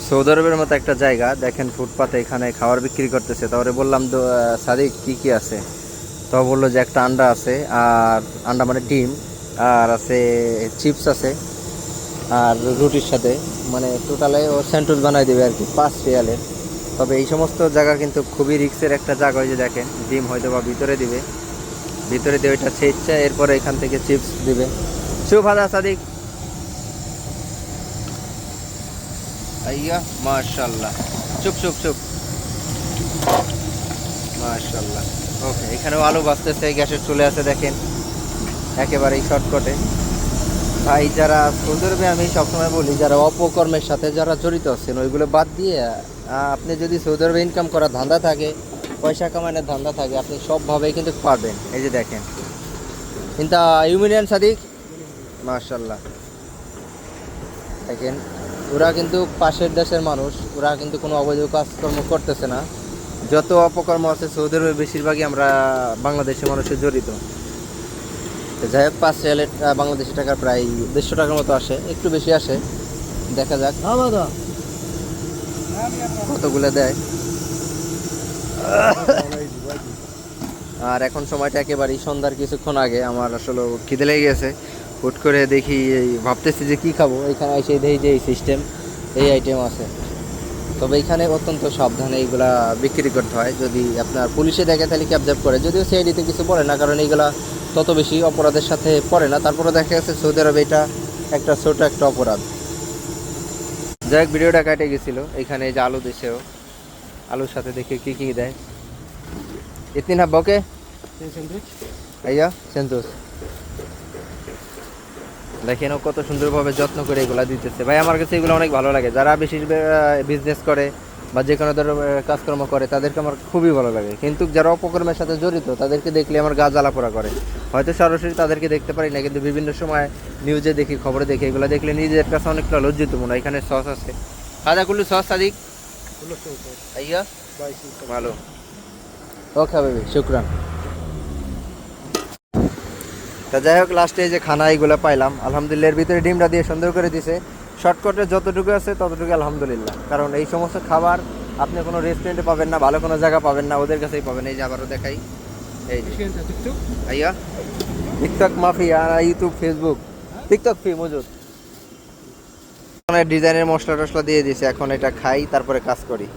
Saudi আরবের মতো একটা জায়গা দেখেন, ফুটপাতে এখানে খাবার বিক্রি করতেছে। তারপরে বললাম সাদিক কি কি আছে, তো বললো যে একটা আন্ডা আছে, আর আন্ডা মানে ডিম, আর আছে চিপস আছে, আর রুটির সাথে মানে টোটালে ও স্যান্ডউইচ বানাই দেবে আর কি 5 রিয়ালের। তবে এই সমস্ত জায়গা কিন্তু খুবই রিক্সের একটা জায়গা। ওই যে দেখেন ডিম হয়তো বা ভিতরে দিবে, ভিতরে দিয়ে ওইটা ছেঁচছে, এরপরে এখান থেকে চিপস দিবে। শুভ হাদা সাদিক আইয়া মাশাল্লাহ, চুপ চুপ চুপ, মাশাল্লাহ। ওকে, এখানেও আলু ভাজতেছে, গ্যাসের চলে আসে দেখেন একেবারেই শর্টকটে। ভাই যারা সৌদি আরবে, আমি সবসময় বলি যারা অপকর্মের সাথে যারা জড়িত আছেন ওইগুলো বাদ দিয়ে আপনি যদি সৌদি আরবে ইনকাম করার ধান্দা থাকে, পয়সা কামানোর ধান্দা থাকে, আপনি সবভাবেই কিন্তু পারবেন। এই যে দেখেন কিন্তু ইউমিনিয়ান সাদিক মাশাল্লাহ, দেখেন ওরা কিন্তু পাশের দেশের মানুষ, ওরা কিন্তু কোনো অবৈধ কাজকর্ম করতেছে না। যত অপকর্ম আছে সৌদি আরবে বেশিরভাগই আমরা বাংলাদেশের মানুষের জড়িত। তো যাই হোক, 5 রিয়ালের বাংলাদেশি টাকার প্রায় 150 টাকার মতো আসে, একটু বেশি আসে। দেখা যাক কতগুলো দেয়। আর এখন সময়টা একেবারেই সন্ধ্যার কিছুক্ষণ আগে। আমার আসলে খিদে লেগে গেছে, হুট করে দেখি এই ভাবতেছি যে কী খাবো, এখানে এসে দেখি যে এই সিস্টেম, এই আইটেম আছে। তবে এখানে অত্যন্ত সাবধানে এইগুলা বিক্রি করতে হয়। যদি আপনার পুলিশে দেখে তাহলে ক্যাবজাব করে, যদিও সিআইডিতে কিছু বলে না, কারণ এইগুলা তত বেশি অপরাধের সাথে পড়ে না। তারপরে দেখা গেছে সৌদি আরবে এটা একটা ছোট একটা অপরাধ। যাই হোক, ভিডিওটা কেটে গেছিলো। এখানে যে আলু দিছেও, আলুর সাথে দেখে কী কী দেয়। ইতনি হাব্বা ওকে আইয়া সেন্তুস, দেখেন ও কত সুন্দরভাবে যত্ন করে এগুলা দিতেছে। ভাই আমার কাছে এগুলো অনেক ভালো লাগে। যারা বেশি বিজনেস করে বা যে কোনো ধরনের কাজকর্ম করে তাদেরকে আমার খুবই ভালো লাগে। কিন্তু যারা অপকর্মের সাথে জড়িত তাদেরকে দেখলে আমার গা জ্বালাপোড়া করে। হয়তো সরাসরি তাদেরকে দেখতে পারি না, কিন্তু বিভিন্ন সময় নিউজে দেখি, খবরে দেখি, এগুলো দেখলে নিজের কাছে অনেকটা লজ্জিত মনে হয়। এখানে সস আছে, খাদা কুল্লু সস সাদিক আইয়া ভালো। ওকে বেবি, শুক্রান। তা যাই হোক, লাস্টে যে খানা এইগুলো পাইলাম, আলহামদুলিল্লাহ। এর ভিতরে ডিমটা দিয়ে সুন্দর করে দিছে। শর্টকাটে যতটুকু আছে ততটুকু আলহামদুলিল্লাহ, কারণ এই সমস্ত খাবার আপনি কোনো রেস্টুরেন্টে পাবেন না, ভালো কোনো জায়গা পাবেন না, ওদের কাছেই পাবেন। এই যে আবারও দেখাই, এই যে আইয়া টিকটক মাফি, ইউটিউব ফেসবুক টিকটক ফি মজুদ। ডিজাইনের মশলা টশলা দিয়ে দিছে, এখন এটা খাই তারপরে কাজ করি।